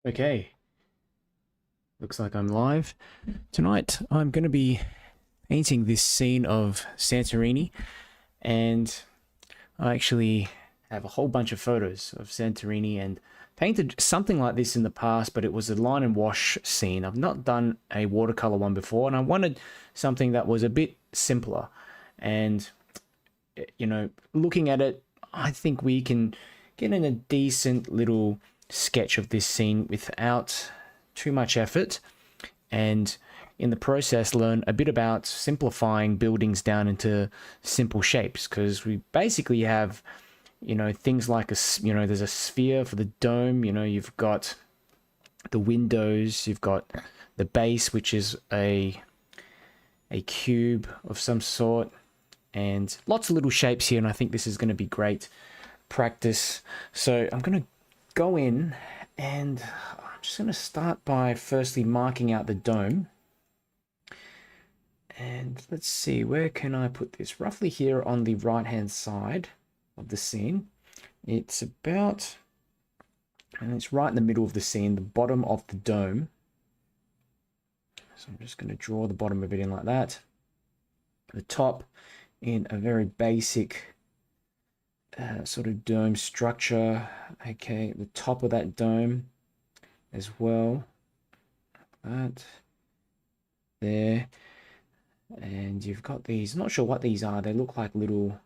Okay, looks like I'm live. Tonight I'm going to be painting this scene of Santorini, and I actually have a whole bunch of photos of Santorini and painted something like this in the past, but it was a line and wash scene. I've not done a watercolor one before, and I wanted something that was a bit simpler. And, looking at it, I think we can get in a decent little sketch of this scene without too much effort, and in the process learn a bit about simplifying buildings down into simple shapes, because we basically have things like there's a sphere for the dome. You've got the windows, you've got the base, which is a cube of some sort, and lots of little shapes here, and I think this is going to be great practice. So I'm going to go in, and I'm just going to start by firstly marking out the dome. And let's see, where can I put this? Roughly here on the right hand side of the scene. It's about, and it's right in the middle of the scene, the bottom of the dome. So I'm just going to draw the bottom of it in like that. The top in a very basic sort of dome structure. Okay, the top of that dome as well. Like that. There. And you've got these, not sure what these are. They look like little,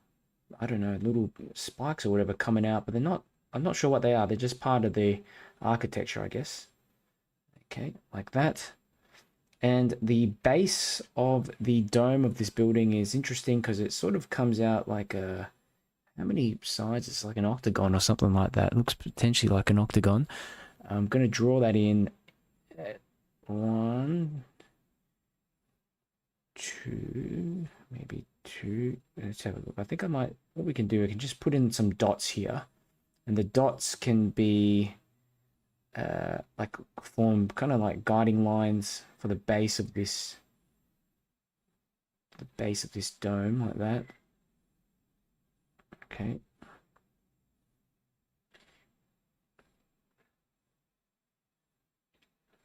I don't know, little spikes or whatever coming out, but they're not, I'm not sure what they are. They're just part of the architecture, I guess. Okay, like that. And the base of the dome of this building is interesting because it sort of comes out like a, how many sides? It's like an octagon or something like that. It looks potentially like an octagon. I'm going to draw that in at 1, 2, maybe 2. Let's have a look. I think I might, what we can do, we can just put in some dots here, and the dots can be like form kind of like guiding lines for the base of this, dome, like that. Okay.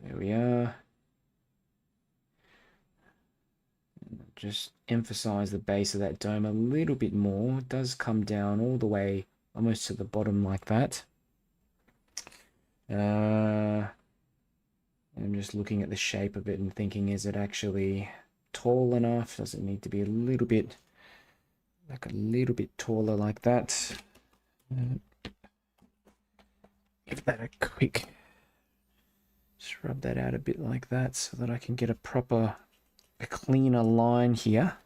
There we are. Just emphasize the base of that dome a little bit more. It does come down all the way almost to the bottom like that. I'm just looking at the shape of it and thinking, is it actually tall enough? Does it need to be a little bit, like a little bit taller like that? Give that a quick, just rub that out a bit like that so that I can get a proper, a cleaner line here.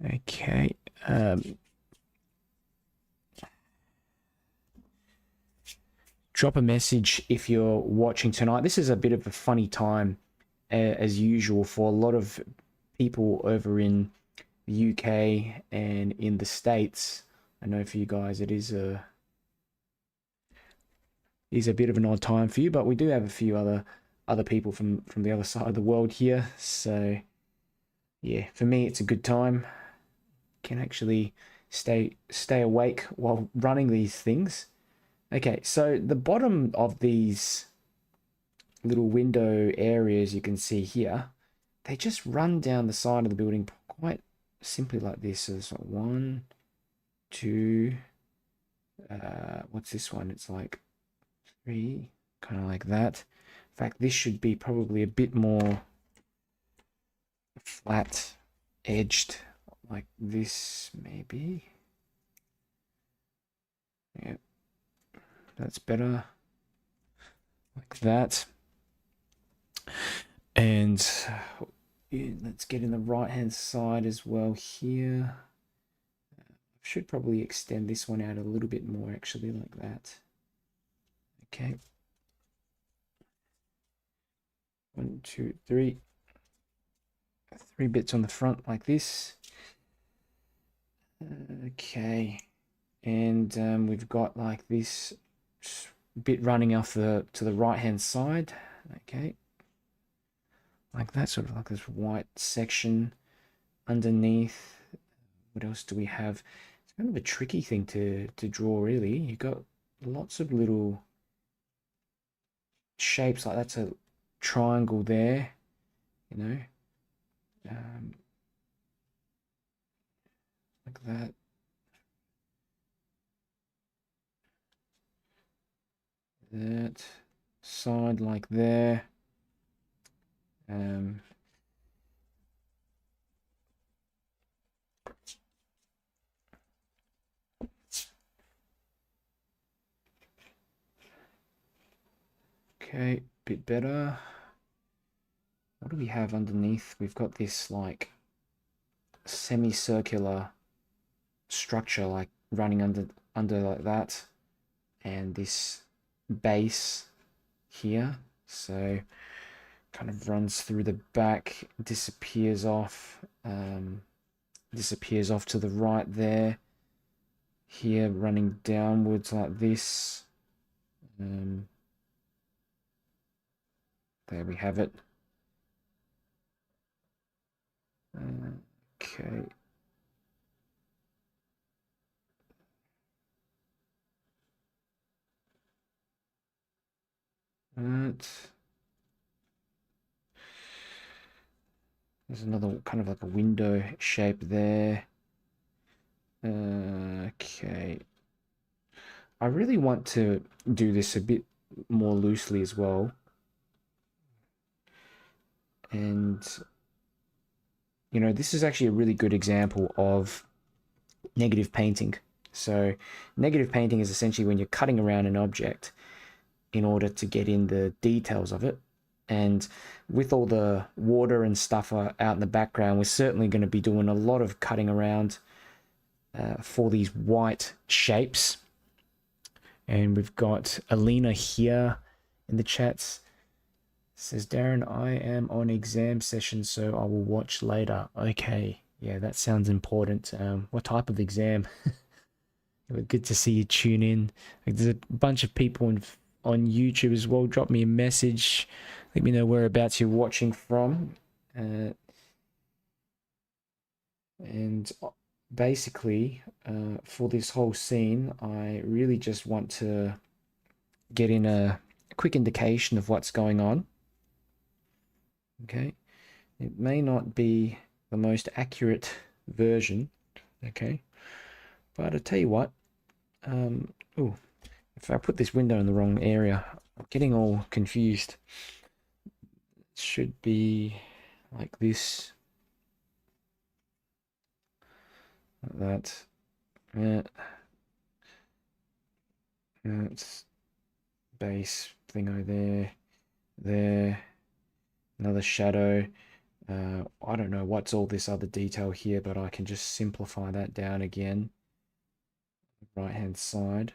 Okay. Drop a message if you're watching tonight. This is a bit of a funny time, as usual, for a lot of people over in the UK and in the States. I know for you guys it is a bit of an odd time for you, but we do have a few other people from the other side of the world here. So yeah, for me it's a good time. Can actually stay awake while running these things. Okay, so the bottom of these little window areas you can see here, they just run down the side of the building quite simply like this. So it's like 1, 2, what's this one? It's like 3, kind of like that. In fact, this should be probably a bit more flat edged, like this maybe. Yeah, that's better, like that. And let's get in the right hand side as well here. Should probably extend this one out a little bit more, actually, like that. Okay. 1, 2, 3. 3 bits on the front like this. Okay. And we've got like this bit running off to the right hand side. Okay. Like that, sort of like this white section underneath. What else do we have? It's kind of a tricky thing to draw, really. You've got lots of little shapes like that's a triangle there, you know, um, like that. That side like there. Um, okay, bit better. What do we have underneath? We've got this like semicircular structure like running under like that, and this base here. So kind of runs through the back, disappears off to the right there. Here running downwards like this. There we have it. Okay. That. There's another kind of like a window shape there. Okay. I really want to do this a bit more loosely as well. And, you know, this is actually a really good example of negative painting. So negative painting is essentially when you're cutting around an object in order to get in the details of it. And with all the water and stuff out in the background, we're certainly going to be doing a lot of cutting around for these white shapes. And we've got Alina here in the chats. Says, Darren, I am on exam session, so I will watch later. Okay, yeah, that sounds important. What type of exam? Good to see you tune in. There's a bunch of people on YouTube as well. Drop me a message. Let me know whereabouts you're watching from. And basically, for this whole scene, I really just want to get in a quick indication of what's going on. Okay, it may not be the most accurate version, okay, but I tell you what, oh, if I put this window in the wrong area, I'm getting all confused. It should be like this, like that. Yeah, that's base thingo there, another shadow. I don't know what's all this other detail here, but I can just simplify that down again. Right hand side.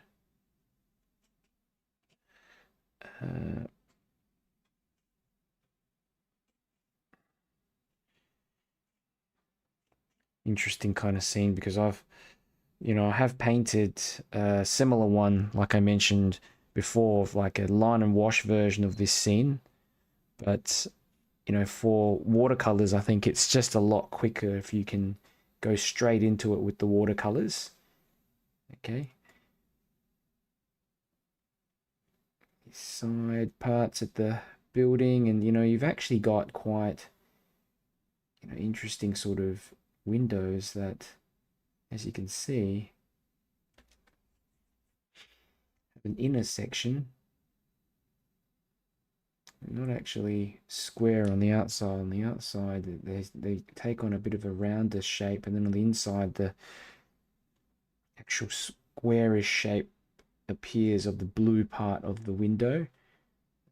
Interesting kind of scene because I have painted a similar one, like I mentioned before, of like a line and wash version of this scene. But, for watercolors, I think it's just a lot quicker if you can go straight into it with the watercolors. Okay. Side parts at the building, and, you've actually got quite, interesting sort of windows that, as you can see, have an inner section, not actually square on the outside. On the outside, they take on a bit of a rounder shape, and then on the inside, the actual squarish shape appears of the blue part of the window.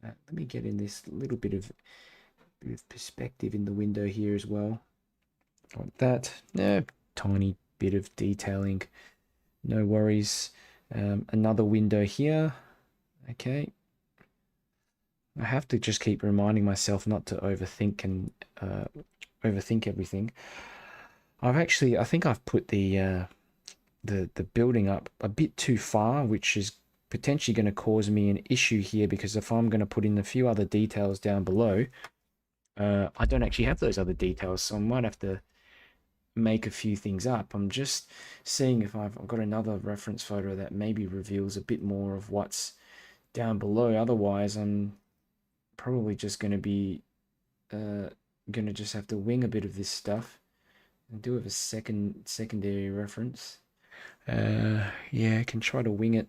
Let me get in this little bit of perspective in the window here as well. Like that. Tiny bit of detailing. No worries. Another window here. Okay. I have to just keep reminding myself not to overthink and overthink everything. I think I've put the building up a bit too far, which is potentially going to cause me an issue here, because if I'm going to put in a few other details down below, I don't actually have those other details, so I might have to make a few things up. I'm just seeing if I've got another reference photo that maybe reveals a bit more of what's down below. Otherwise, I'm probably just going to be gonna just have to wing a bit of this stuff. I do have a secondary reference. Yeah, I can try to wing it.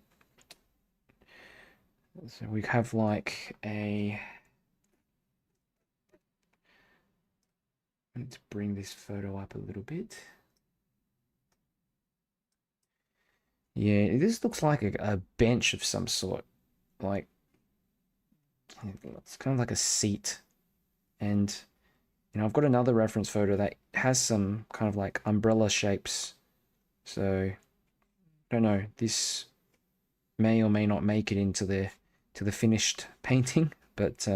So we have like a. Let's bring this photo up a little bit. Yeah, this looks like a bench of some sort. Like, it's kind of like a seat. And, you know, I've got another reference photo that has some kind of like umbrella shapes. So, I don't know, this may or may not make it into the finished painting, but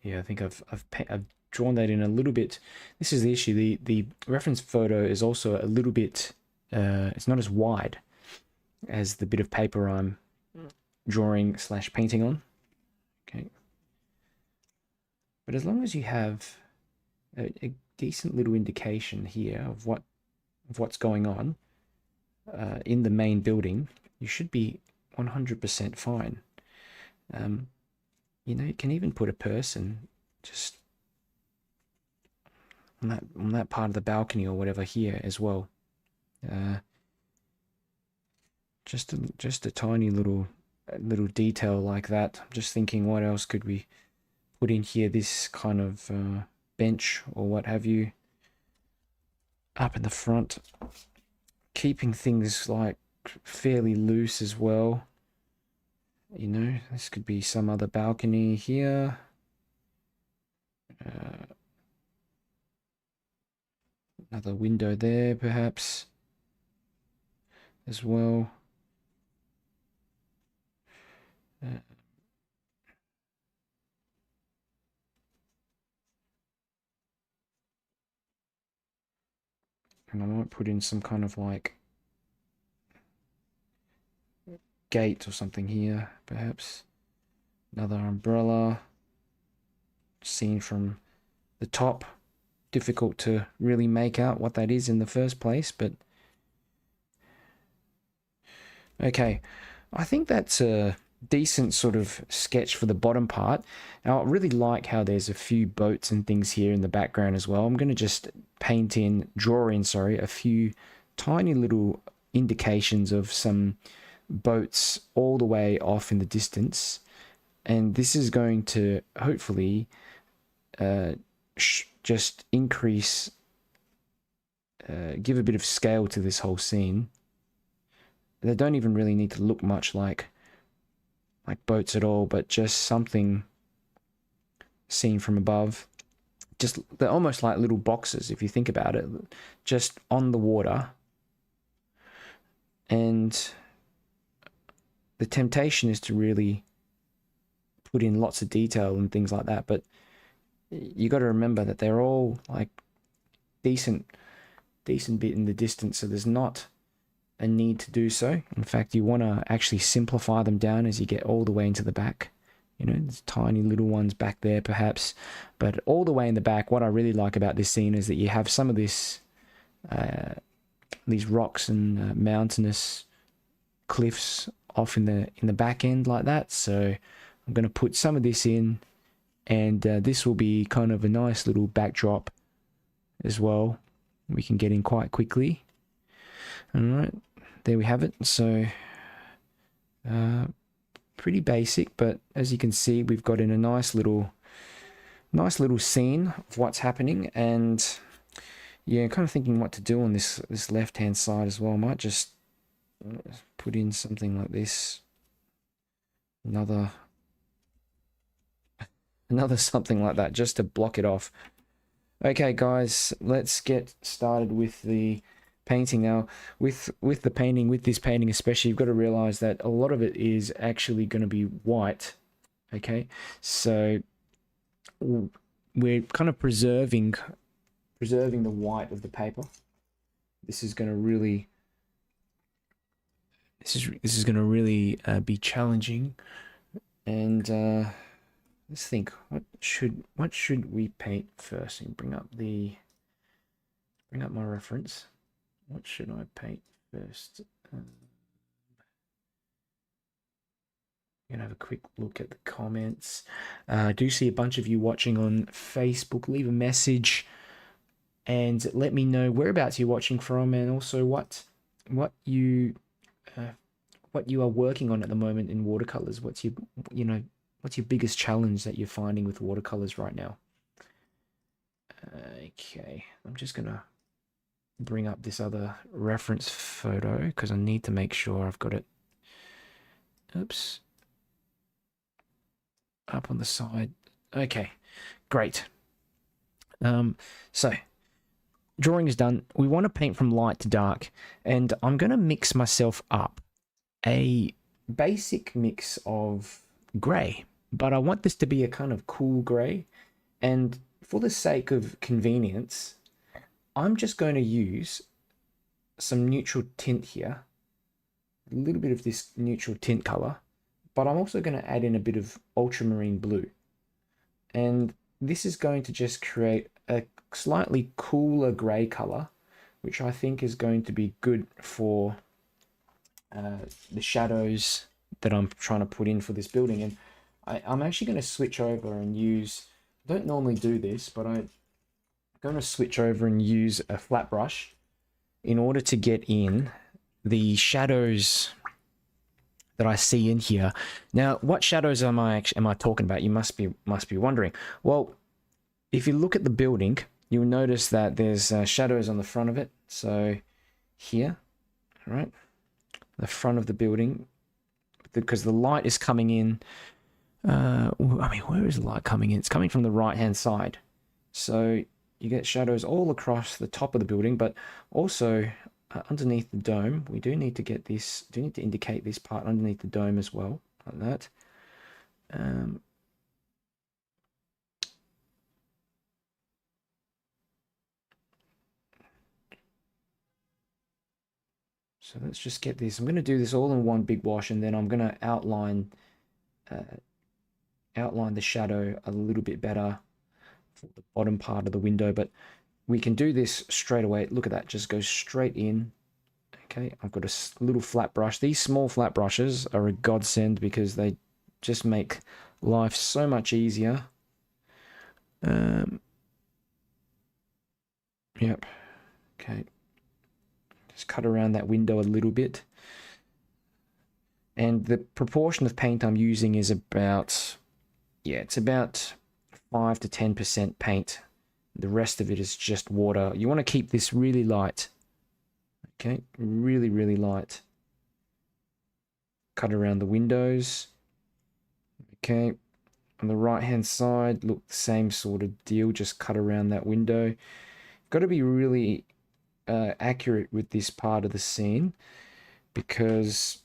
yeah, I think I've drawn that in a little bit. This is the issue. The reference photo is also a little bit. It's not as wide as the bit of paper I'm drawing slash painting on. Okay, but as long as you have a decent little indication here of what's going on in the main building, you should be 100% fine. You know, you can even put a person just on that part of the balcony or whatever here as well. Just a tiny little detail like that. I'm just thinking, what else could we put in here? This kind of bench or what have you up in the front, keeping things like fairly loose as well. You know, this could be some other balcony here. Another window there, perhaps, as well. And I might put in some kind of like gate or something here, perhaps. Another umbrella seen from the top. Difficult to really make out what that is in the first place, but okay, I think that's a decent sort of sketch for the bottom part. Now I really like how there's a few boats and things here in the background as well. I'm going to just draw in, sorry, a few tiny little indications of some boats all the way off in the distance, and this is going to hopefully just increase, give a bit of scale to this whole scene. They don't even really need to look much like boats at all, but just something seen from above. Just, they're almost like little boxes if you think about it, just on the water. And the temptation is to really put in lots of detail and things like that, but you got to remember that they're all like decent bit in the distance, so there's not a need to do so. In fact, you want to actually simplify them down as you get all the way into the back. You know, there's tiny little ones back there perhaps, but all the way in the back, what I really like about this scene is that you have some of this these rocks and mountainous cliffs off in the back end like that. So I'm going to put some of this in, and this will be kind of a nice little backdrop as well. We can get in quite quickly. All right, there we have it. So pretty basic, but as you can see, we've got in a nice little scene of what's happening. And yeah, kind of thinking what to do on this left hand side as well. I might just put in something like this, another something like that, just to block it off. Okay guys, let's get started with the painting now. With the painting, with this painting especially, you've got to realize that a lot of it is actually going to be white. Okay, so we're kind of preserving the white of the paper. This is going to really be challenging, and let's think. What should we paint first? And bring up my reference. What should I paint first? Gonna have a quick look at the comments. I do see a bunch of you watching on Facebook. Leave a message and let me know whereabouts you're watching from, and also what you are working on at the moment in watercolors. What's your biggest challenge that you're finding with watercolors right now? Okay, I'm just gonna bring up this other reference photo because I need to make sure I've got it. Oops. Up on the side. Okay, great. So drawing is done. We want to paint from light to dark, and I'm going to mix myself up a basic mix of grey, but I want this to be a kind of cool grey, and for the sake of convenience, I'm just going to use some neutral tint here, a little bit of this neutral tint color, but I'm also going to add in a bit of ultramarine blue. And this is going to just create a slightly cooler grey color, which I think is going to be good for the shadows that I'm trying to put in for this building. And I'm actually going to switch over and use, I don't normally do this, but I'm going to switch over and use a flat brush in order to get in the shadows that I see in here. Now, what shadows am I talking about? You must be wondering. Well, if you look at the building, you'll notice that there's shadows on the front of it. So here, right, the front of the building, because the light is coming in. I mean, where is the light coming in? It's coming from the right-hand side. So you get shadows all across the top of the building, but also underneath the dome. We do need to get this, do need to indicate this part underneath the dome as well, like that. So let's just get this. I'm going to do this all in one big wash, and then I'm going to outline the shadow a little bit better for the bottom part of the window. But we can do this straight away. Look at that, just goes straight in. Okay, I've got a little flat brush. These small flat brushes are a godsend because they just make life so much easier. Yep. Okay. Just cut around that window a little bit. And the proportion of paint I'm using is about, yeah, it's about 5 to 10% paint. The rest of it is just water. You want to keep this really light. Okay, really, really light. Cut around the windows. Okay, on the right-hand side, look, the same sort of deal, just cut around that window. You've got to be really accurate with this part of the scene because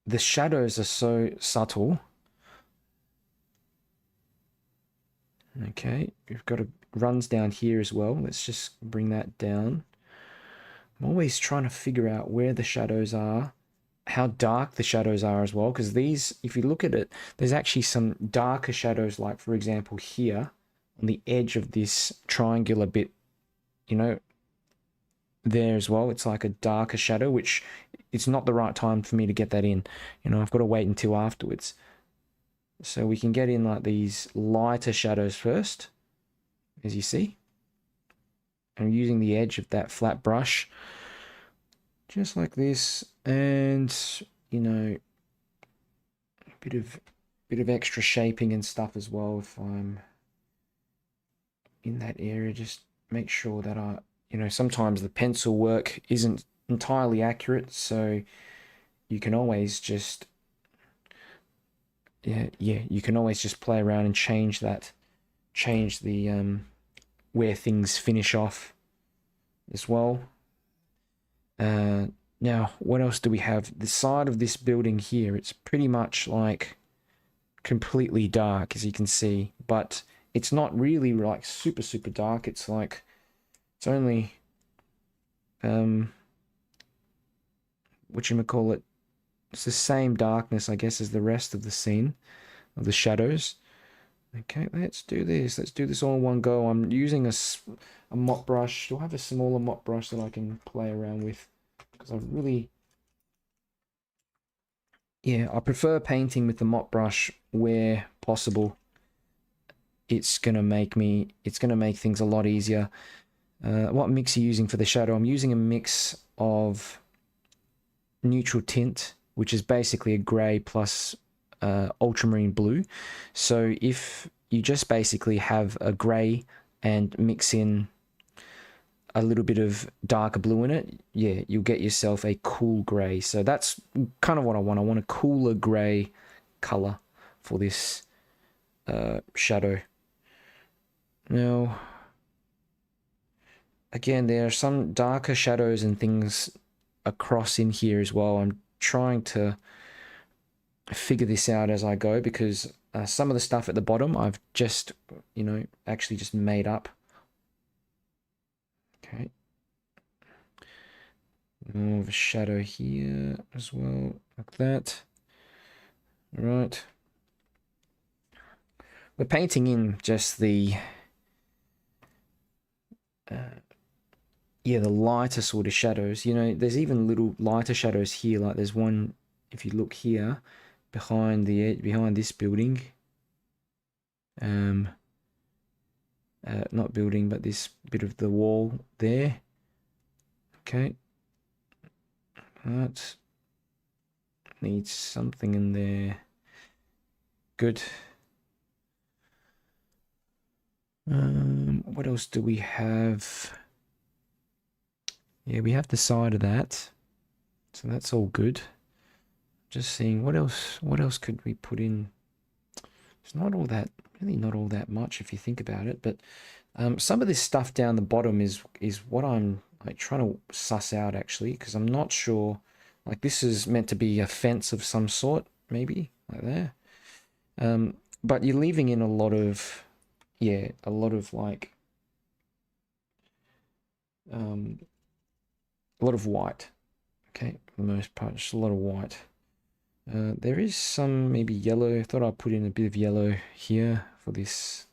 the shadows are so subtle. Okay, we've got a runs down here as well. Let's just bring that down. I'm always trying to figure out where the shadows are, how dark the shadows are as well, because these, if you look at it, there's actually some darker shadows, like for example here on the edge of this triangular bit, you know, there as well. It's like a darker shadow, which it's not the right time for me to get that in. You know, I've got to wait until afterwards. So we can get in like these lighter shadows first, as you see. And using the edge of that flat brush, just like this, and you know, a bit of extra shaping and stuff as well. If I'm in that area, just make sure that you know, sometimes the pencil work isn't entirely accurate, so you can always just you can always just play around and change the where things finish off as well. Now, what else do we have? The side of this building here, it's pretty much like completely dark, as you can see, but it's not really like super dark. It's like, it's only whatchamacallit, it's the same darkness, I guess, as the rest of the scene, of the shadows. Okay, let's do this. Let's do this all in one go. I'm using a mop brush. Do I have a smaller mop brush that I can play around with? Because I really... Yeah, I prefer painting with the mop brush where possible. It's gonna make things a lot easier. What mix are you using for the shadow? I'm using a mix of neutral tint, which is basically a grey plus ultramarine blue. So if you just basically have a grey and mix in a little bit of darker blue in it, yeah, you'll get yourself a cool grey. So that's kind of what I want. I want a cooler grey colour for this shadow. Now, again, there are some darker shadows and things across in here as well. I'm trying to figure this out as I go, because some of the stuff at the bottom I've just, you know, actually just made up. Okay. More of a shadow here as well, like that. All right. We're painting in just the yeah, the lighter sort of shadows. You know, there's even little lighter shadows here. Like there's one, if you look here, behind the edge, behind this building. Not building, but this bit of the wall there. Okay. That needs something in there. Good. What else do we have? Yeah, we have the side of that. So that's all good. Just seeing what else could we put in? It's not all that, really not all that much if you think about it, but some of this stuff down the bottom is what I'm like trying to suss out actually, because I'm not sure. Like this is meant to be a fence of some sort, maybe like there. But you're leaving in a lot of, yeah, a lot of like a lot of white. Okay, for the most part, just a lot of white. There is some maybe yellow. I thought I'd put in a bit of yellow here for this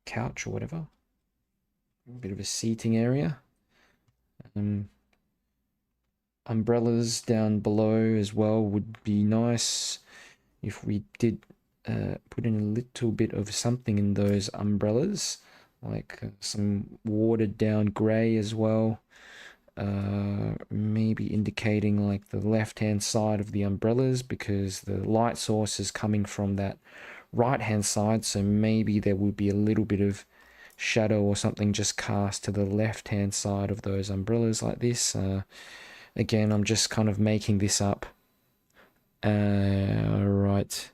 couch or whatever. A bit of a seating area. Umbrellas down below as well would be nice if we did put in a little bit of something in those umbrellas, like some watered down grey as well. Maybe indicating like the left hand side of the umbrellas, because the light source is coming from that right hand side, so maybe there would be a little bit of shadow or something just cast to the left hand side of those umbrellas like this. Again, I'm just kind of making this up. Right,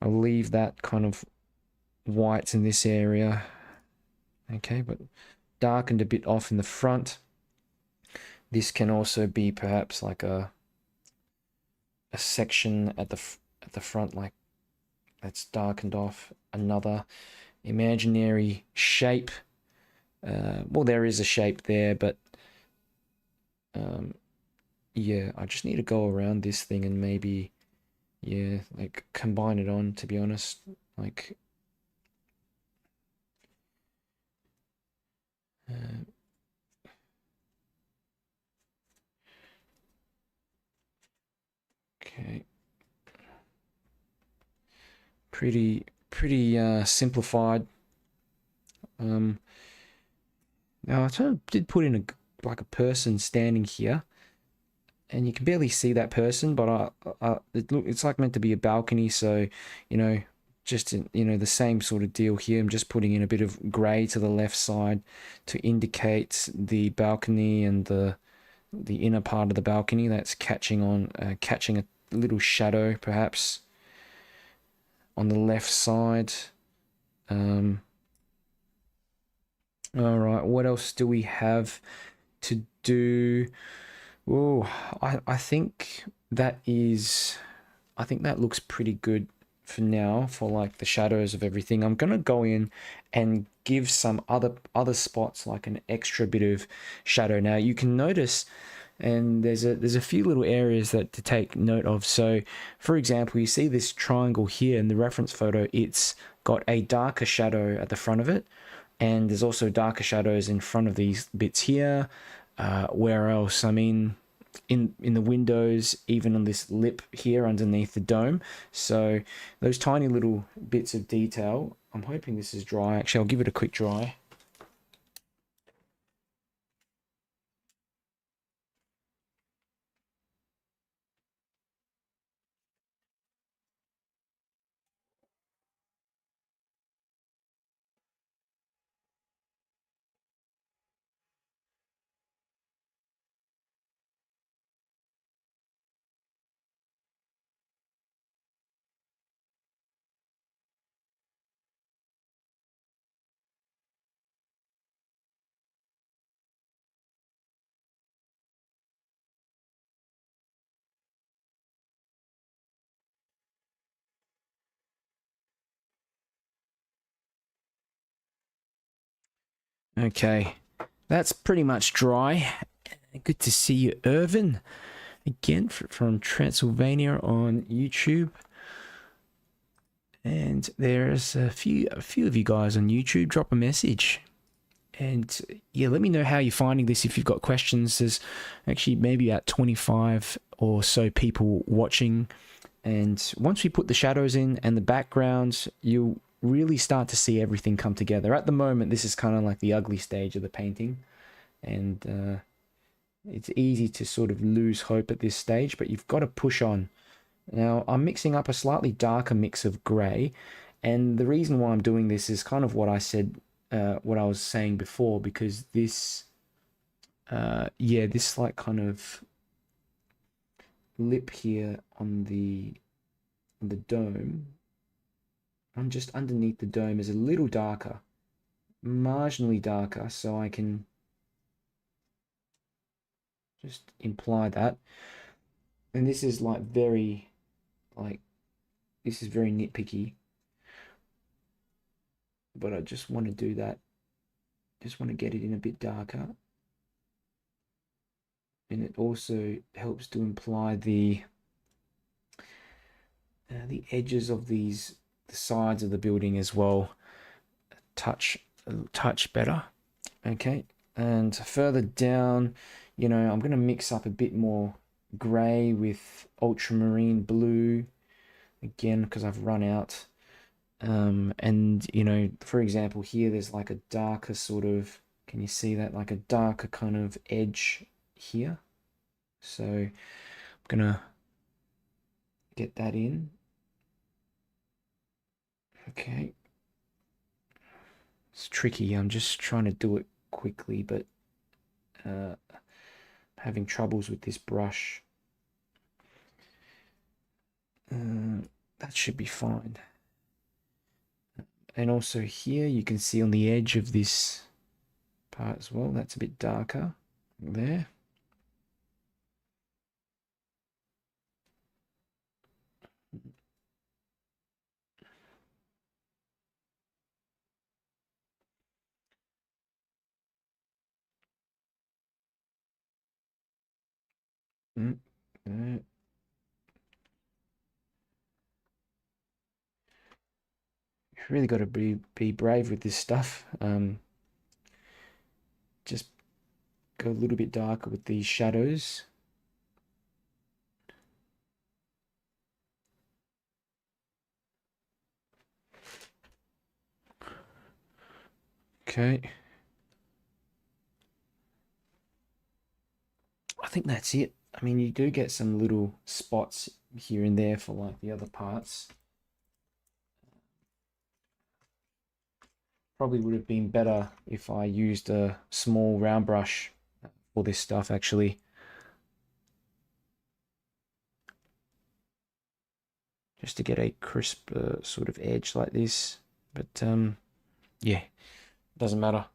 I'll leave that kind of white in this area. Okay, but darkened a bit off in the front. This can also be perhaps like a section at the front, like that's darkened off. Another imaginary shape. Well, there is a shape there, but yeah, I just need to go around this thing and maybe, yeah, like combine it on, to be honest. Like okay, pretty simplified. Now I sort of did put in a like a person standing here, and you can barely see that person, but it's like meant to be a balcony, so you know, just you know, the same sort of deal here. I'm just putting in a bit of grey to the left side to indicate the balcony and the inner part of the balcony that's catching a little shadow perhaps on the left side. All right, what else do we have to do? Oh, I think that looks pretty good for now, for like the shadows of everything. I'm gonna go in and give some other spots like an extra bit of shadow. Now you can notice And there's a few little areas that to take note of. So for example, you see this triangle here in the reference photo, it's got a darker shadow at the front of it, and there's also darker shadows in front of these bits here. Where else? I mean, in the windows, even on this lip here underneath the dome. So those tiny little bits of detail. I'm hoping this is dry. Actually, I'll give it a quick dry. Okay, that's pretty much dry. Good to see you, Irvin, again from Transylvania on YouTube. And there's a few of you guys on YouTube. Drop a message, and yeah, let me know how you're finding this. If you've got questions, there's actually maybe about 25 or so people watching. And once we put the shadows in and the backgrounds, you'll really start to see everything come together. At the moment, this is kind of like the ugly stage of the painting, and it's easy to sort of lose hope at this stage, but you've got to push on. Now, I'm mixing up a slightly darker mix of grey, and the reason why I'm doing this is kind of what I said, what I was saying before, because this, yeah, this like kind of lip here on the dome, and just underneath the dome is a little darker, marginally darker, so I can just imply that. And this is like very, like, this is very nitpicky, but I just want to do that. Just want to get it in a bit darker. And it also helps to imply the edges of these, the sides of the building as well, a touch better. Okay, and further down, you know, I'm going to mix up a bit more grey with ultramarine blue again because I've run out. And you know, for example, here there's like a darker sort of, can you see that, like a darker kind of edge here? So I'm gonna get that in. Okay, it's tricky. I'm just trying to do it quickly, but having troubles with this brush. That should be fine. And also here you can see on the edge of this part as well, that's a bit darker there. Mm, uh, You've really got to be brave with this stuff. Just go a little bit darker with these shadows. Okay. I think that's it. I mean, you do get some little spots here and there for like the other parts. Probably would have been better if I used a small round brush for this stuff actually. Just to get a crisp sort of edge like this. But yeah, doesn't matter.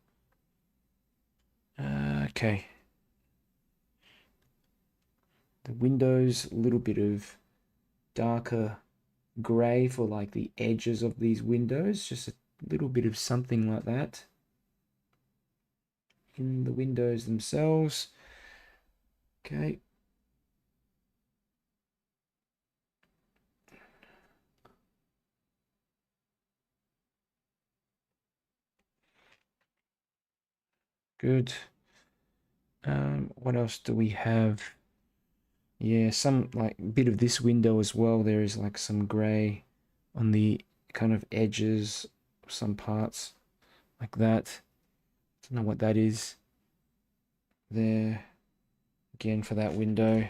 Okay. The windows, a little bit of darker grey for like the edges of these windows, just a little bit of something like that in the windows themselves. Okay. Good. What else do we have? Yeah, some like bit of this window as well. There is like some grey on the kind of edges, some parts like that. Don't know what that is. There again for that window.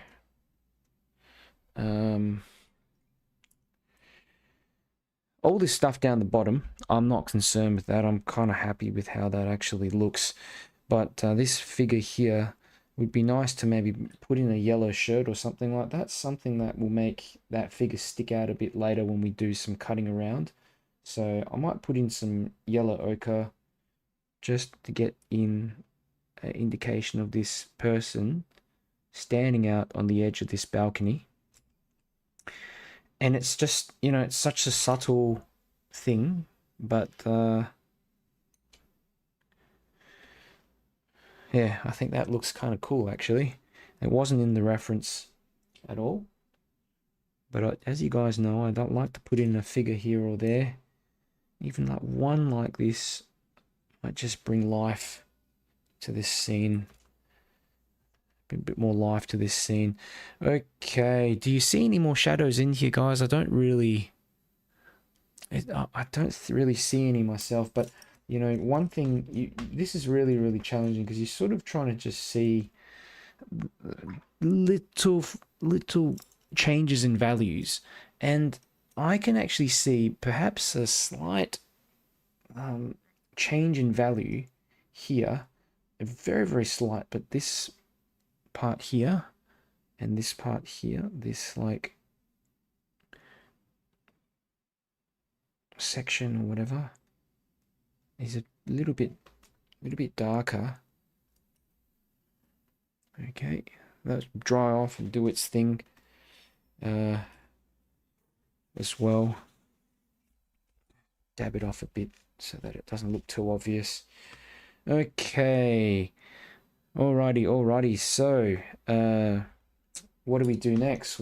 All this stuff down the bottom, I'm not concerned with that. I'm kind of happy with how that actually looks. But this figure here would be nice to maybe put in a yellow shirt or something like that. Something that will make that figure stick out a bit later when we do some cutting around. So I might put in some yellow ochre just to get in an indication of this person standing out on the edge of this balcony. And it's just, you know, it's such a subtle thing, but yeah, I think that looks kind of cool actually. It wasn't in the reference at all, but as you guys know, I don't like to put in a figure here or there. Even like one like this might just bring life to this scene. A bit more life to this scene. Okay, do you see any more shadows in here, guys? I don't really see any myself, but you know, one thing, this is really challenging because you're sort of trying to just see little changes in values, and I can actually see perhaps a slight change in value here, a very slight, but this part here and this part here, this like section or whatever, is a little bit darker. Okay, let's dry off and do its thing as well. Dab it off a bit so that it doesn't look too obvious. Okay, alrighty. So, what do we do next?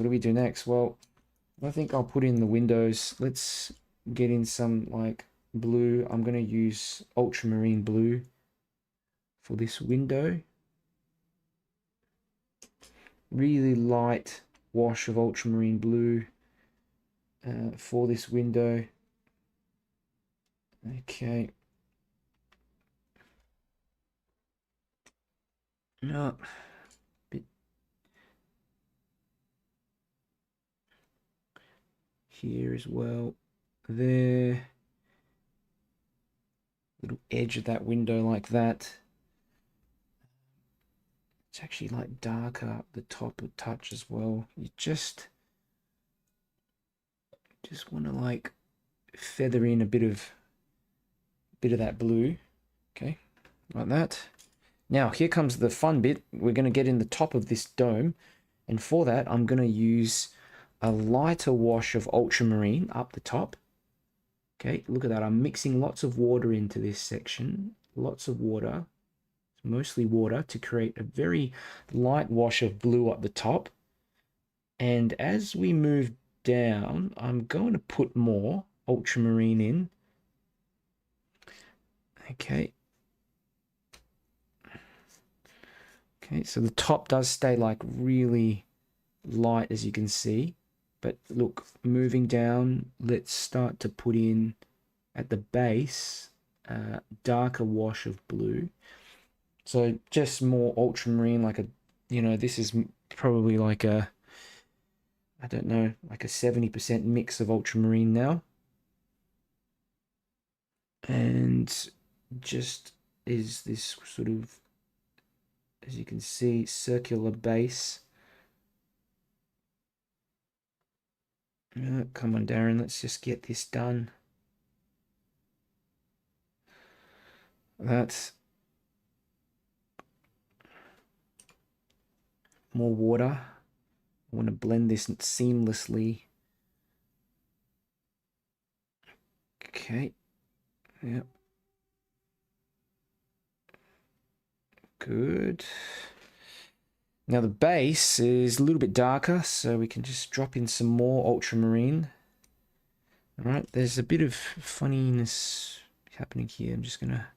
Well, I think I'll put in the windows. Let's get in some like blue. I'm gonna use ultramarine blue for this window. Really light wash of ultramarine blue for this window. Okay. No, bit here as well. There. Little edge of that window like that. It's actually like darker up the top a touch as well. You just want to like feather in a bit of that blue. Okay, like that. Now here comes the fun bit. We're going to get in the top of this dome, and for that I'm going to use a lighter wash of ultramarine up the top. Okay, look at that. I'm mixing lots of water into this section. Lots of water. It's mostly water to create a very light wash of blue up the top. And as we move down, I'm going to put more ultramarine in. Okay. Okay, so the top does stay like really light, as you can see. But look, moving down, let's start to put in at the base darker wash of blue. So just more ultramarine, like a, you know, this is probably like a, I don't know, like a 70% mix of ultramarine now. And just is this sort of, as you can see, circular base. Come on, Darren, let's just get this done. That's more water. I want to blend this seamlessly. Okay. Yep. Good. Now the base is a little bit darker, so we can just drop in some more ultramarine. All right, there's a bit of funniness happening here. I'm just gonna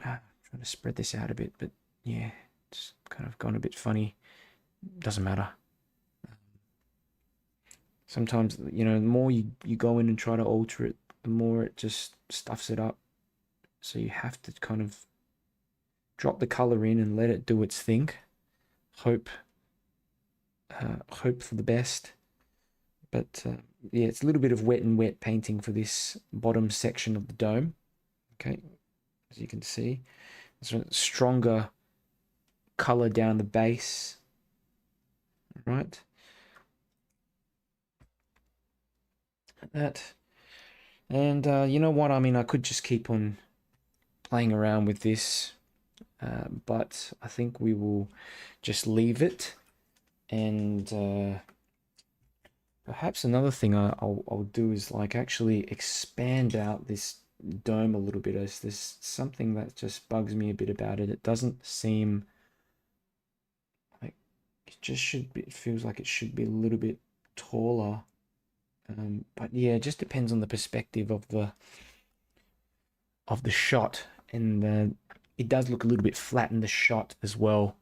try to spread this out a bit, but yeah, it's kind of gone a bit funny. Doesn't matter. Sometimes, you know, the more you go in and try to alter it, the more it just stuffs it up. So you have to kind of drop the color in and let it do its thing. Hope for the best. But yeah, it's a little bit of wet and wet painting for this bottom section of the dome. Okay, as you can see, there's a stronger color down the base. Right, like that. And you know what? I mean, I could just keep on playing around with this, but I think we will just leave it. And perhaps another thing I'll do is like actually expand out this dome a little bit, as there's something that just bugs me a bit about it. It doesn't seem like it just should be, it feels like it should be a little bit taller. But yeah, it just depends on the perspective of the shot, and it does look a little bit flat in the shot as well.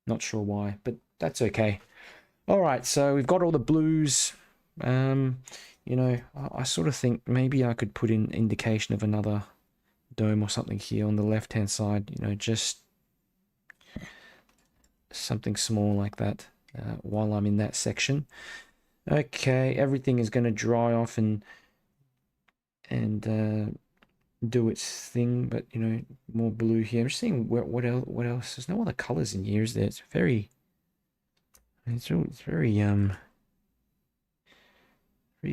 Not sure why, but that's okay. All right, so we've got all the blues. You know, I sort of think maybe I could put in indication of another dome or something here on the left-hand side. You know, just something small like that while I'm in that section. Okay, everything is going to dry off and do its thing, but you know, more blue here. I'm just seeing what else. There's no other colors in here, is there? It's very very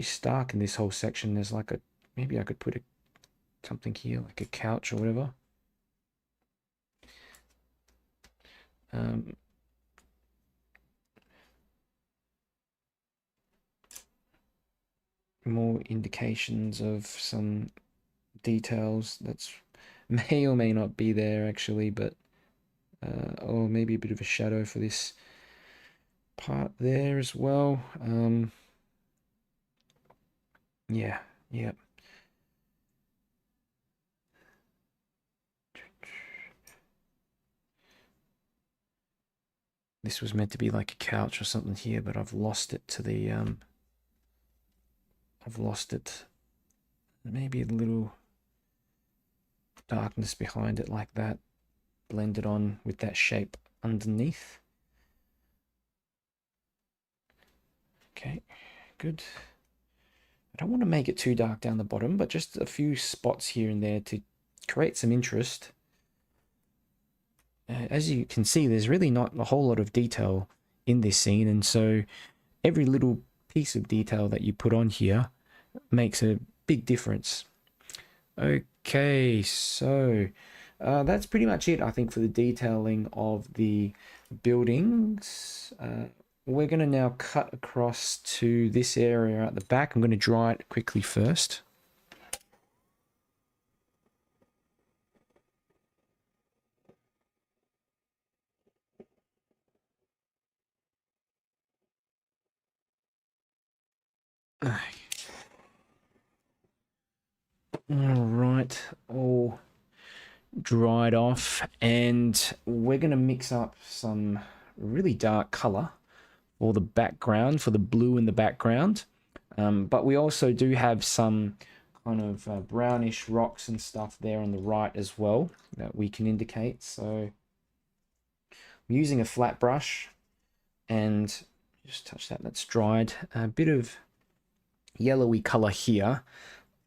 stark in this whole section. There's like a, maybe I could put something here like a couch or whatever. More indications of some details that's may or may not be there actually, but or maybe a bit of a shadow for this part there as well. Yeah. This was meant to be like a couch or something here, but I've lost it to the I've lost it. Maybe a little darkness behind it like that, blended on with that shape underneath. Okay, good. I don't want to make it too dark down the bottom, but just a few spots here and there to create some interest. As you can see, there's really not a whole lot of detail in this scene, and so every little piece of detail that you put on here makes a big difference. Okay, so that's pretty much it, I think, for the detailing of the buildings. We're going to now cut across to this area at the back. I'm going to dry it quickly first. All right, all dried off, and we're going to mix up some really dark color for the background, for the blue in the background. But we also do have some kind of brownish rocks and stuff there on the right as well that we can indicate. So I'm using a flat brush and just touch that. That's dried. A bit of yellowy color here,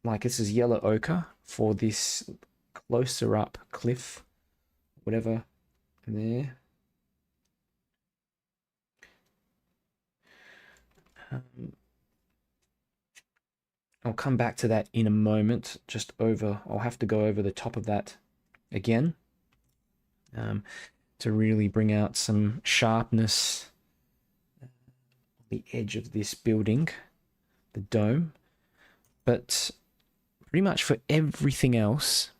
like this is yellow ochre for this closer up cliff, whatever there. I'll come back to that in a moment. I'll have to go over the top of that again to really bring out some sharpness on the edge of this building, the dome. But pretty much for everything else,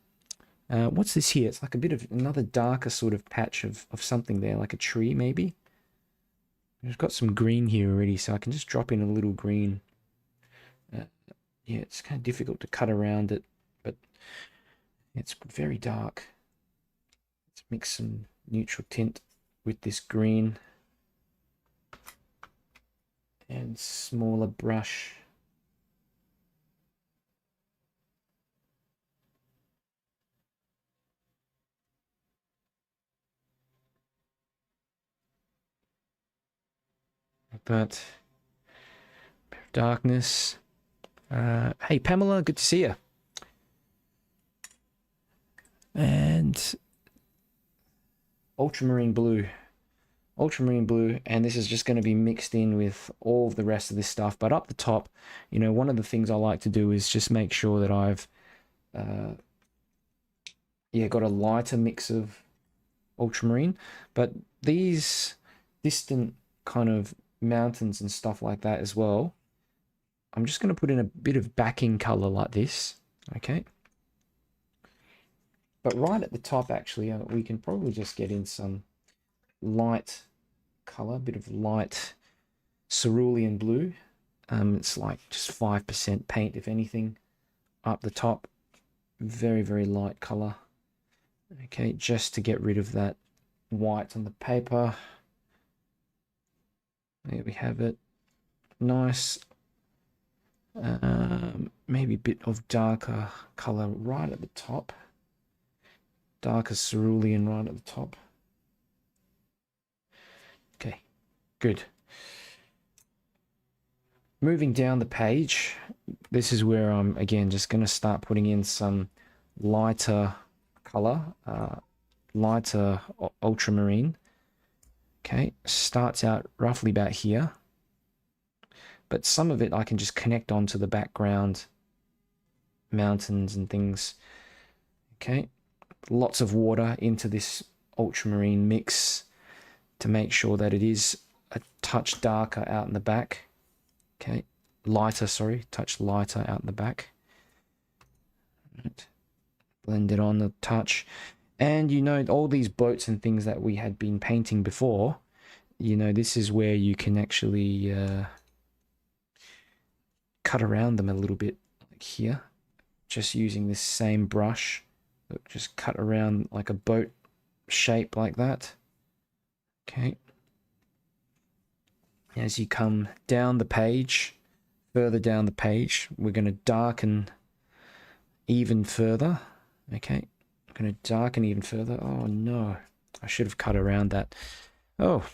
What's this here? It's like a bit of another darker sort of patch of something there, like a tree maybe. I've got some green here already, so I can just drop in a little green. Yeah, it's kind of difficult to cut around it, but it's very dark. Let's mix some neutral tint with this green and smaller brush. But darkness. Hey Pamela, good to see you. And ultramarine blue. Ultramarine blue, and this is just going to be mixed in with all of the rest of this stuff. But up the top, you know, one of the things I like to do is just make sure that I've yeah, got a lighter mix of ultramarine. But these distant kind of mountains and stuff like that as well, I'm just going to put in a bit of backing color like this, okay? But right at the top, actually, we can probably just get in some light color, a bit of light cerulean blue. It's like just 5% paint, if anything, up the top. Very, very light color. Okay, just to get rid of that white on the paper. There we have it. Nice. Maybe a bit of darker color right at the top. Darker cerulean right at the top. Okay, good. Moving down the page, this is where I'm, again, just going to start putting in some lighter color, lighter ultramarine. Okay, starts out roughly about here. But some of it I can just connect onto the background mountains and things. Okay, lots of water into this ultramarine mix to make sure that it is a touch darker out in the back. Okay, lighter, sorry, touch lighter out in the back. Right. Blend it on the touch. And you know, all these boats and things that we had been painting before, you know, this is where you can actually cut around them a little bit, like here. Just using this same brush. Look, just cut around like a boat shape like that. Okay. As you come down the page, further down the page, we're going to darken even further. Okay, I'm going to darken even further. Oh no, I should have cut around that. Oh,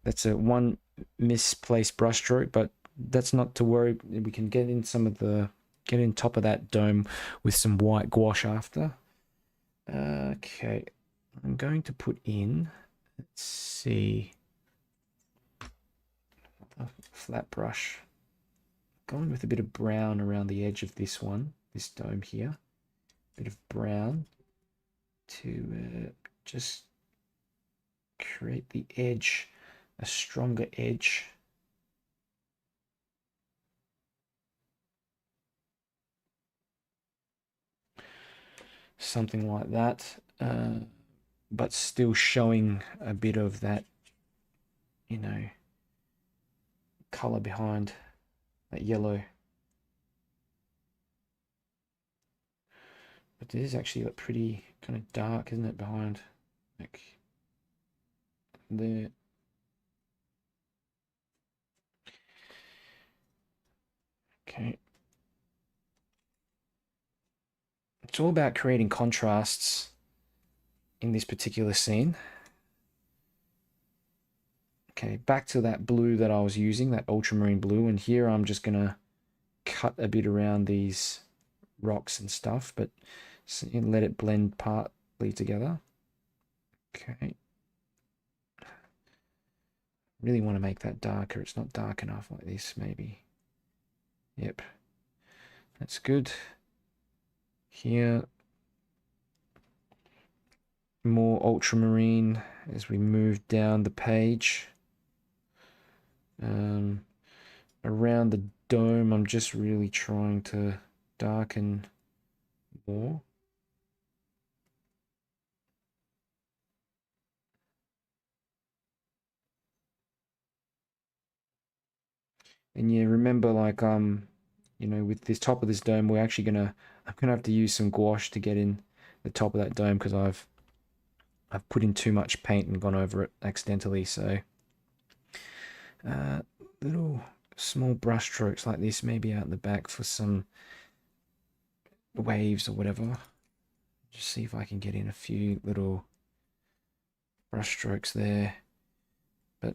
that's a one misplaced brush stroke, but that's not to worry. We can get in some of the, get in top of that dome with some white gouache after. Okay, I'm going to put in, let's see, a flat brush. Going with a bit of brown around the edge of this one, this dome here. Bit of brown to just create the edge, a stronger edge. Something like that, but still showing a bit of that, you know, color behind that yellow. But it is actually like pretty kind of dark, isn't it, behind? Like there. Okay. It's all about creating contrasts in this particular scene. Okay, back to that blue that I was using, that ultramarine blue, and here I'm just gonna cut a bit around these rocks and stuff, but let it blend partly together. Okay. Really want to make that darker. It's not dark enough like this, maybe. Yep. That's good. Here, more ultramarine as we move down the page. Around the dome, I'm just really trying to darken more. And yeah, remember, like, you know, with this top of this dome, I'm gonna have to use some gouache to get in the top of that dome, because I've put in too much paint and gone over it accidentally. So little small brush strokes like this, maybe out the back for some waves or whatever. Just see if I can get in a few little brush strokes there. But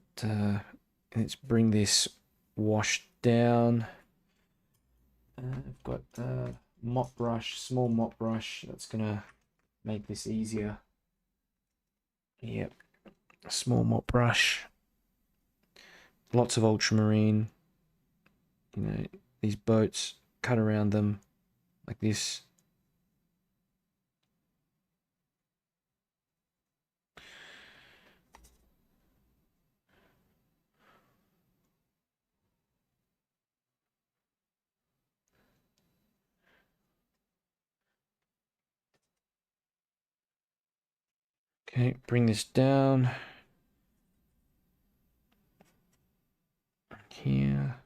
let's bring this wash down. I've got a mop brush, small mop brush. That's gonna make this easier. Yep, a small mop brush. Lots of ultramarine. You know, these boats, cut around them like this. Okay, bring this down. Here.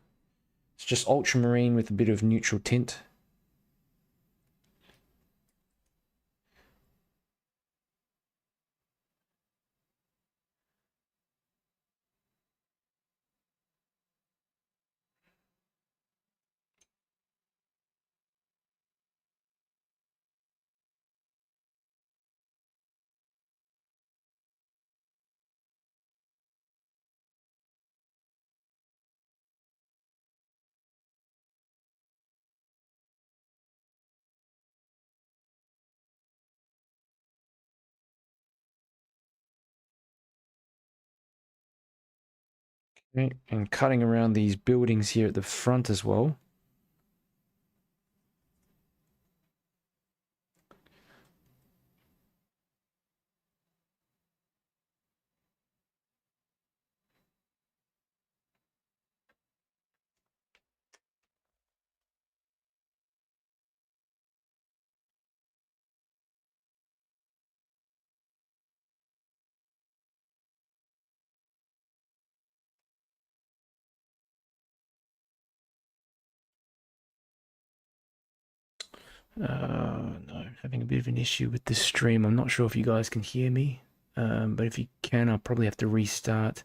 It's just ultramarine with a bit of neutral tint. Okay, and cutting around these buildings here at the front as well. No, having a bit of an issue with this stream. I'm not sure if you guys can hear me, but if you can, I'll probably have to restart.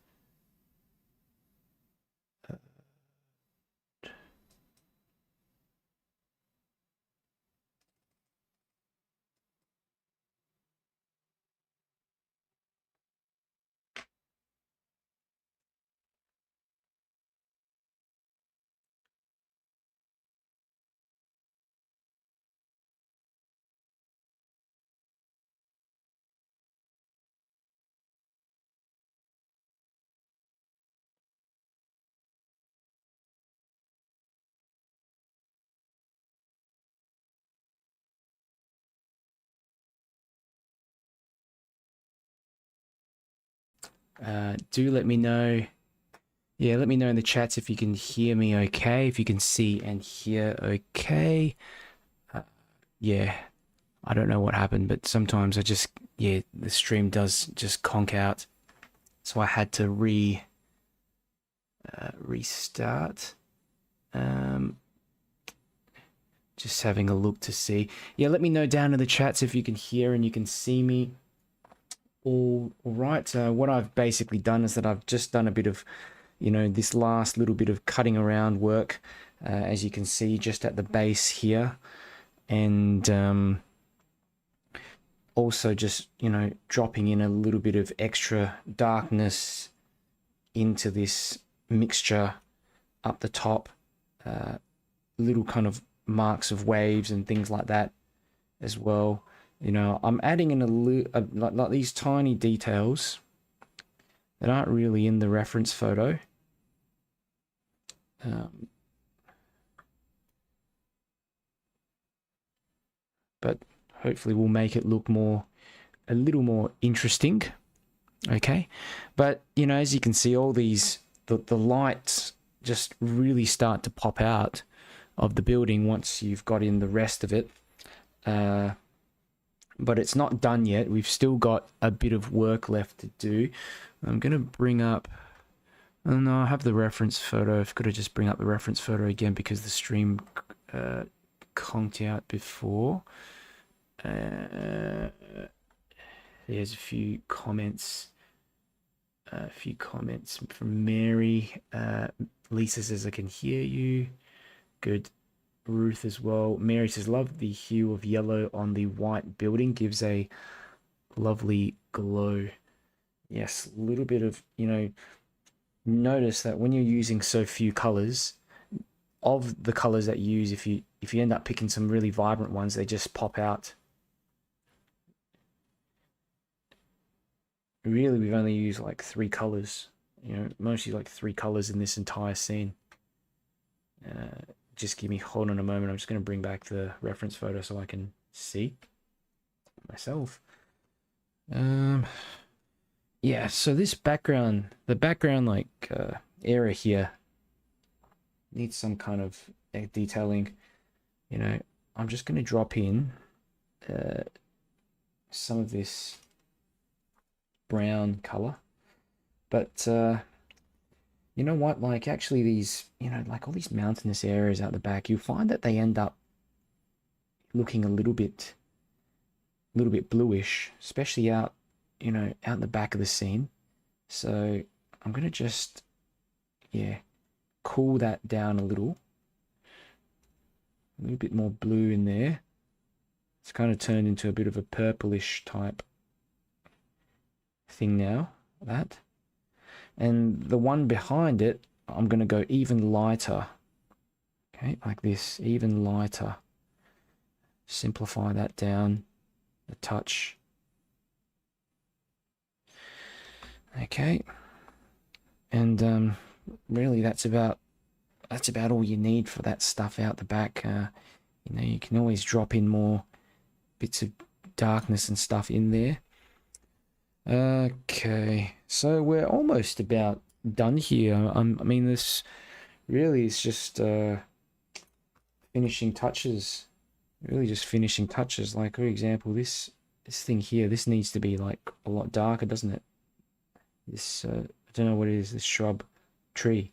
Do let me know. Yeah, let me know in the chats if you can hear me okay, if you can see and hear okay. Yeah, I don't know what happened, but sometimes the stream does just conk out. So I had to restart. Just having a look to see. Yeah, let me know down in the chats if you can hear and you can see me. All right. What I've basically done is that I've just done a bit of, you know, this last little bit of cutting around work, as you can see, just at the base here. And also just, you know, dropping in a little bit of extra darkness into this mixture up the top. Little kind of marks of waves and things like that as well. You know, I'm adding in like these tiny details that aren't really in the reference photo. But hopefully we'll make it look a little more interesting. Okay. But, you know, as you can see, all these, the lights just really start to pop out of the building once you've got in the rest of it. But it's not done yet. We've still got a bit of work left to do. I'm going to bring up Oh, no, I have the reference photo. I've got to just bring up the reference photo again because the stream conked out before. There's a few comments. A few comments from Mary. Lisa says, I can hear you. Good. Ruth as well. Mary says, love the hue of yellow on the white building. Gives a lovely glow. Yes, a little bit of, notice that when you're using so few colors, of the colors that you use, if you end up picking some really vibrant ones, they just pop out. Really, we've only used like 3 colors, mostly like 3 colors in this entire scene. Just hold on a moment. I'm just going to bring back the reference photo so I can see myself. Yeah, so this background, the background area here needs some kind of detailing. I'm just going to drop in some of this brown color, but you know what, like actually these, like all these mountainous areas out the back, you find that they end up looking a little bit bluish, especially out in the back of the scene. So I'm gonna just, yeah, cool that down a little bit more blue in there. It's kind of turned into a bit of a purplish type thing now, that. And the one behind it, I'm going to go even lighter. Okay, like this, even lighter. Simplify that down a touch. Okay. And really that's about all you need for that stuff out the back. You can always drop in more bits of darkness and stuff in there. Okay, so we're almost about done here. I mean, this really is just finishing touches. Really just finishing touches. Like, for example, this thing here, this needs to be like a lot darker, doesn't it? This, I don't know what it is, this shrub, tree.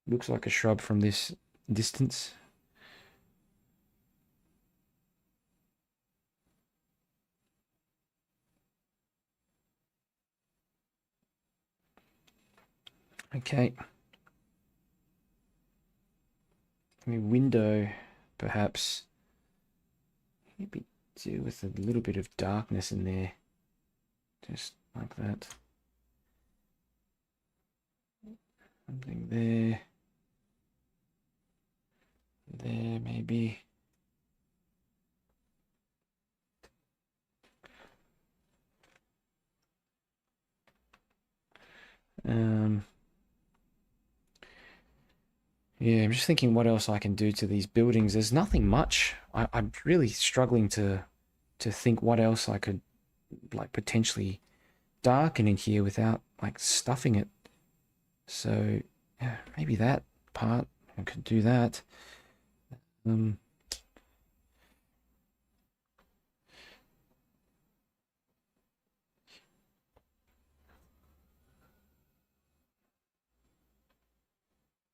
Looks like a shrub from this distance. Okay. I mean, window, perhaps. Maybe do with a little bit of darkness in there. Just like that. Something there. There, maybe. Yeah, I'm just thinking what else I can do to these buildings. There's nothing much. I'm really struggling to think what else I could like potentially darken in here without like stuffing it. So yeah, maybe that part I could do that. Um,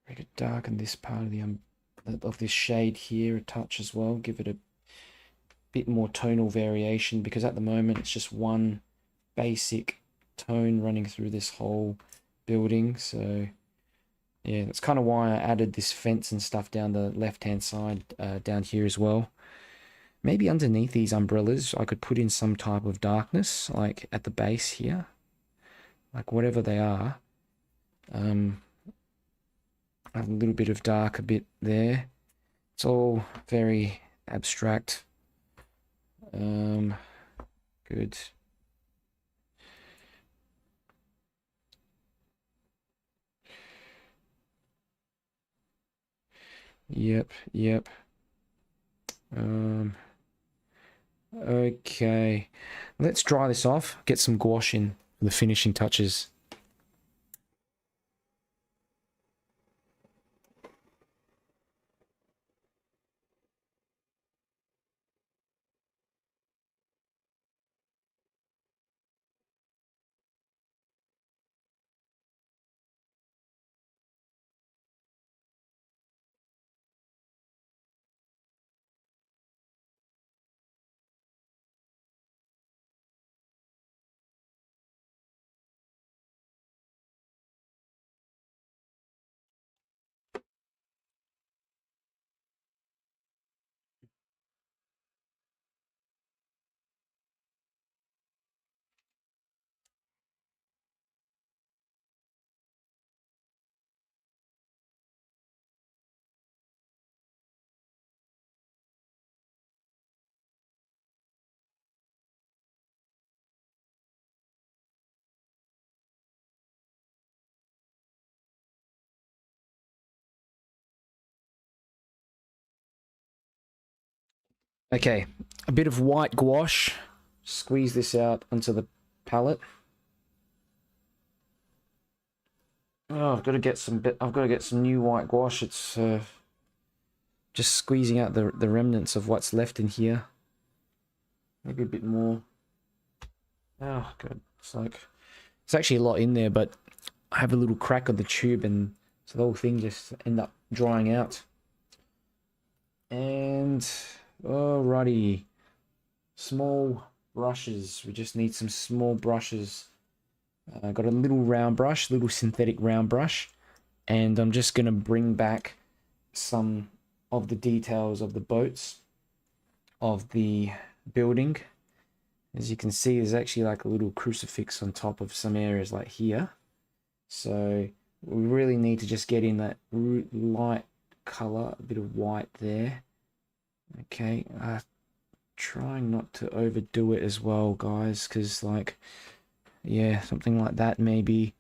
I could darken this part of this shade here a touch as well. Give it a bit more tonal variation because at the moment it's just one basic tone running through this whole building. So yeah, that's kind of why I added this fence and stuff down the left-hand side down here as well. Maybe underneath these umbrellas, I could put in some type of darkness, like at the base here, like whatever they are. A little bit of dark, a bit there. It's all very abstract. Good. Yep. Okay. Let's dry this off, get some gouache in for the finishing touches. Okay, a bit of white gouache. Squeeze this out onto the palette. Oh, I've got to get some I've got to get some new white gouache. It's just squeezing out the remnants of what's left in here. Maybe a bit more. Oh, good. It's actually a lot in there, but I have a little crack on the tube, and so the whole thing just end up drying out. And alrighty, small brushes. We just need some small brushes. I got a little round brush, little synthetic round brush, and I'm just gonna bring back some of the details of the boats of the building. As you can see, there's actually like a little crucifix on top of some areas like here. So we really need to just get in that light color, a bit of white there. Okay, trying not to overdo it as well, guys, because like, yeah, something like that maybe.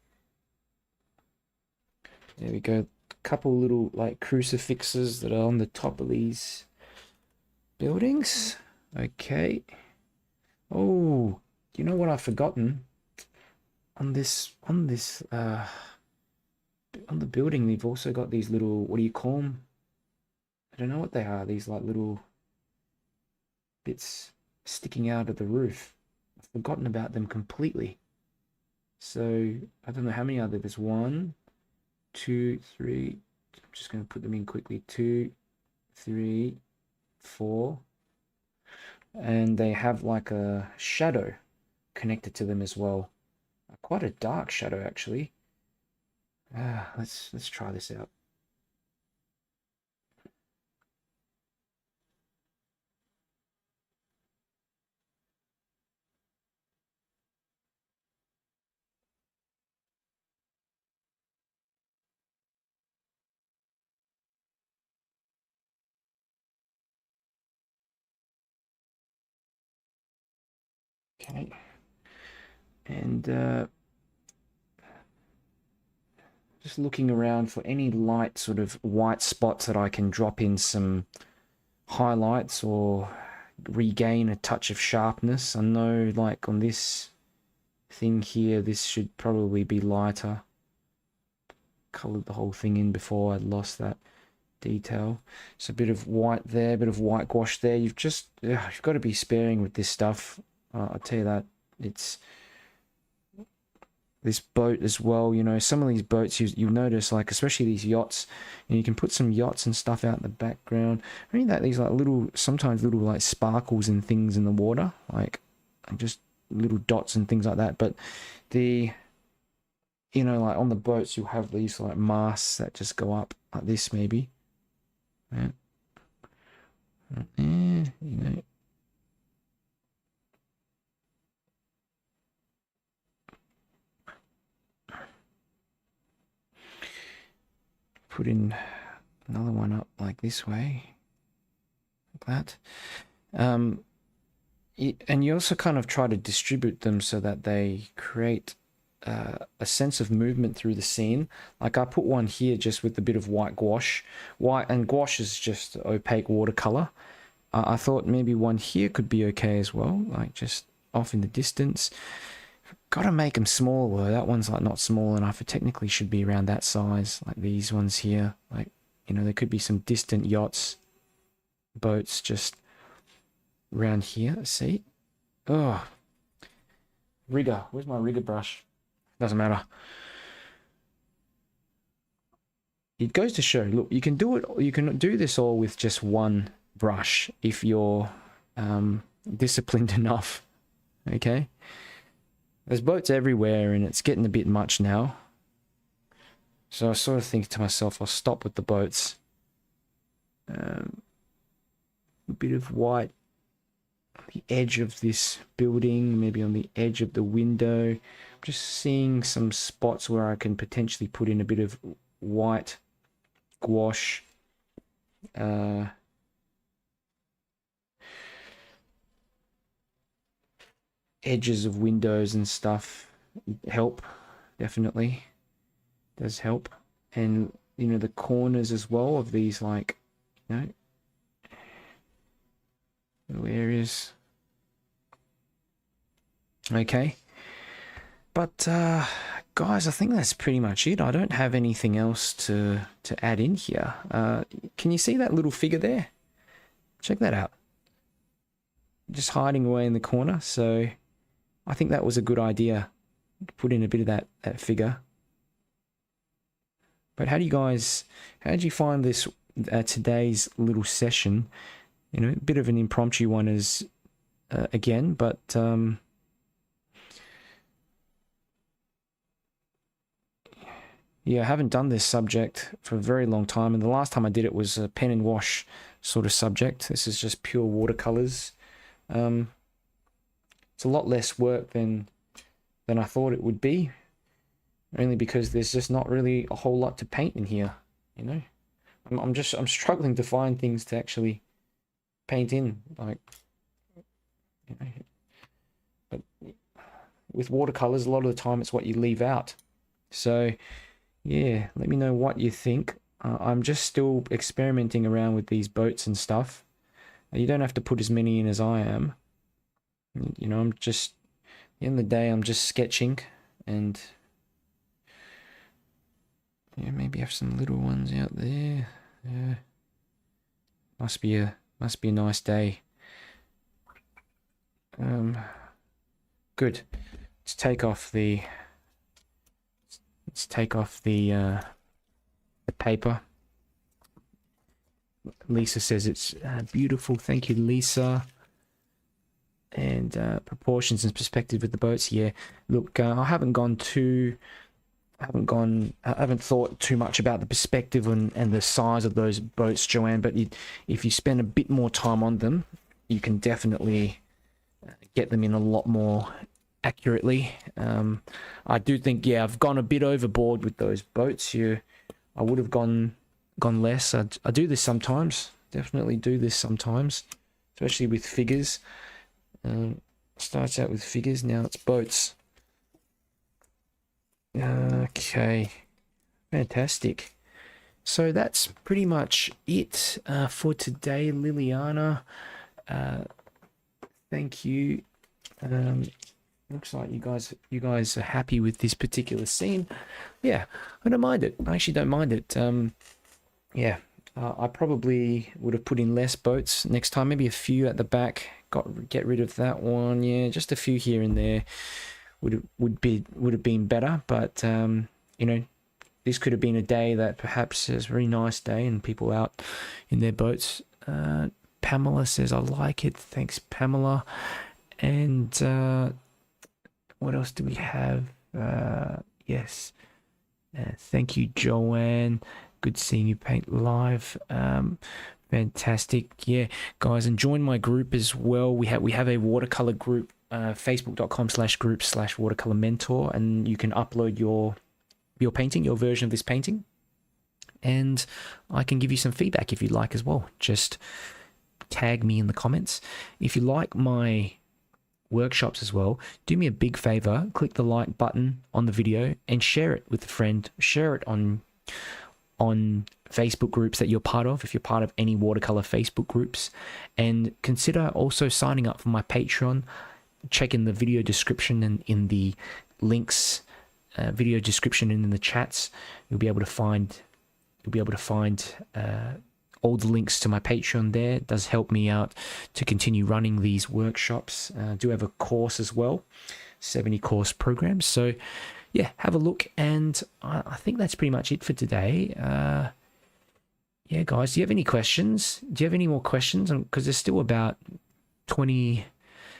There we go. A couple little like crucifixes that are on the top of these buildings. Okay. Oh, you know what I've forgotten? On the building, they've also got these little, what do you call them? I don't know what they are. These like little bits sticking out of the roof. I've forgotten about them completely. So I don't know how many are there. There's 1, 2, 3. I'm just going to put them in quickly. 2, 3, 4. And they have like a shadow connected to them as well. Quite a dark shadow, actually. Let's try this out. Okay. And just looking around for any light sort of white spots that I can drop in some highlights or regain a touch of sharpness. I know like on this thing here, this should probably be lighter. Colored the whole thing in before I lost that detail. So a bit of white there, a bit of white gouache there. You've got to be sparing with this stuff. I'll tell you that. It's this boat as well, you know, some of these boats you'll notice, like especially these yachts, and you can put some yachts and stuff out in the background. I mean that these like sometimes little like sparkles and things in the water, like just little dots and things like that. But you know, like on the boats you'll have these like masts that just go up like this maybe. Yeah. You know. Put in another one up like this way, like that. And you also kind of try to distribute them so that they create a sense of movement through the scene. Like I put one here just with a bit of white gouache. And gouache is just opaque watercolor. I thought maybe one here could be okay as well, like just off in the distance. Gotta make them smaller. That one's like not small enough. It technically should be around that size, like these ones here. Like, you know, there could be some distant yachts, boats just around here. See? Oh, rigger. Where's my rigger brush? Doesn't matter. It goes to show, look, you can do this all with just one brush if you're disciplined enough. Okay? There's boats everywhere and it's getting a bit much now. So I sort of think to myself, I'll stop with the boats. A bit of white on the edge of this building, maybe on the edge of the window. I'm just seeing some spots where I can potentially put in a bit of white gouache. Edges of windows and stuff help, definitely does help. And you know, the corners as well of these, like, you know, little areas. Okay. But guys, I think that's pretty much it. I don't have anything else to add in here. Can you see that little figure there? Check that out. Just hiding away in the corner. So I think that was a good idea. Put in a bit of that figure. But how did you find this today's little session? You know, a bit of an impromptu one as again, but yeah, I haven't done this subject for a very long time, and the last time I did it was a pen and wash sort of subject. This is just pure watercolors. It's a lot less work than I thought it would be, only because there's just not really a whole lot to paint in here, you know. I'm struggling to find things to actually paint in, like, you know. But with watercolors, a lot of the time it's what you leave out. So yeah, let me know what you think. I'm just still experimenting around with these boats and stuff. You don't have to put as many in as I am. You know, at the end of the day, I'm just sketching, and yeah, maybe have some little ones out there. Yeah, must be a nice day. Good. Let's take off the paper. Lisa says it's beautiful. Thank you, Lisa. And proportions and perspective with the boats. Yeah, look, I haven't thought too much about the perspective and the size of those boats, Joanne. But if you spend a bit more time on them, you can definitely get them in a lot more accurately. I do think, yeah, I've gone a bit overboard with those boats here. I would have gone less. I do this sometimes. Definitely do this sometimes, especially with figures. Starts out with figures, now it's boats. Okay, fantastic. So that's pretty much it for today, Liliana. Thank you. Looks like you guys are happy with this particular scene. Yeah, I don't mind it. I actually don't mind it. Yeah, I probably would have put in less boats next time. Maybe a few at the back. Get rid of that one. Yeah, just a few here and there would have been better. But you know, this could have been a day that perhaps is a very nice day and people out in their boats. Pamela says, I like it. Thanks, Pamela. And what else do we have? Yes. Thank you, Joanne. Good seeing you paint live. Fantastic. Yeah, guys, and join my group as well. We have a watercolor group, facebook.com/group/watercolor mentor, and you can upload your painting, your version of this painting, and I can give you some feedback if you'd like as well. Just tag me in the comments. If you like my workshops as well, do me a big favor, click the like button on the video and share it with a friend. Share it on Facebook groups that you're part of, if you're part of any watercolor Facebook groups, and consider also signing up for my Patreon. Check in the video description and in the links, video description and in the chats. You'll be able to find all the links to my Patreon there. It does help me out to continue running these workshops. I do have a course as well, 70 course program. So yeah, have a look, and I think that's pretty much it for today. Yeah, guys, do you have any questions? Do you have any more questions? Because there's still about 20,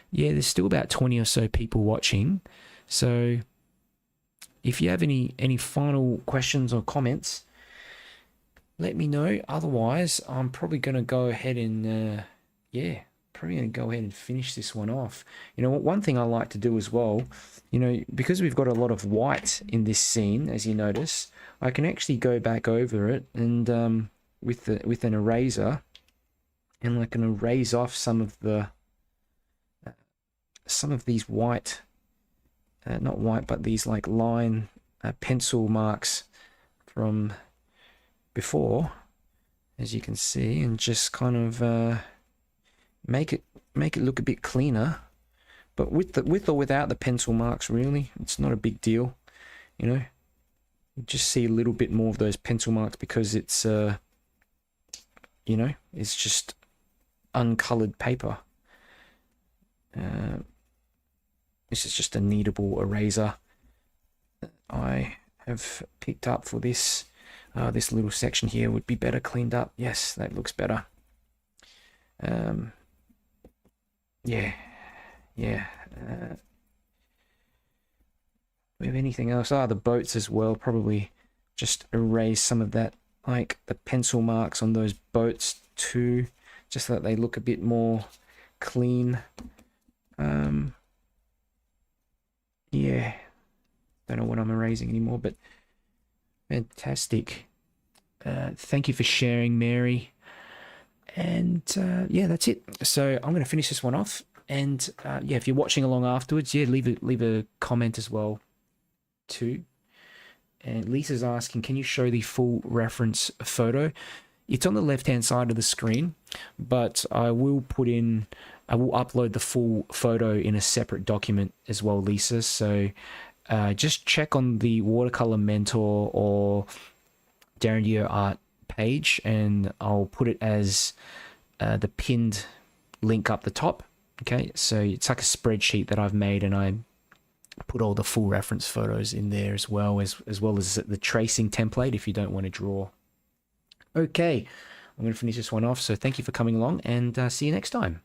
yeah, there's still about 20 or so people watching. So if you have any final questions or comments, let me know. Otherwise, I'm probably going to go ahead and, yeah, probably going to go ahead and finish this one off. You know, one thing I like to do as well, you know, because we've got a lot of white in this scene, as you notice, I can actually go back over it and with an eraser, and I can erase off some of these white, not white, but these like line pencil marks from before, as you can see, and just kind of make it make it look a bit cleaner. But with or without the pencil marks, really, it's not a big deal. You know, you just see a little bit more of those pencil marks because it's, you know, it's just uncolored paper. This is just a kneadable eraser that I have picked up for this. This little section here would be better cleaned up. Yes, that looks better. Yeah. Do we have anything else? The boats as well. Probably just erase some of that, like the pencil marks on those boats too, just so that they look a bit more clean. Yeah, don't know what I'm erasing anymore, but fantastic. Thank you for sharing, Mary. And yeah, that's it. So I'm going to finish this one off. And yeah, if you're watching along afterwards, yeah, leave a comment as well too. And Lisa's asking, can you show the full reference photo? It's on the left-hand side of the screen, but I will upload the full photo in a separate document as well, Lisa. So just check on the Watercolor Mentor or Darren Dio Art page, and I'll put it as the pinned link up the top. Okay, so it's like a spreadsheet that I've made, and I put all the full reference photos in there as well as the tracing template if you don't want to draw. Okay, I'm going to finish this one off. So thank you for coming along, and see you next time.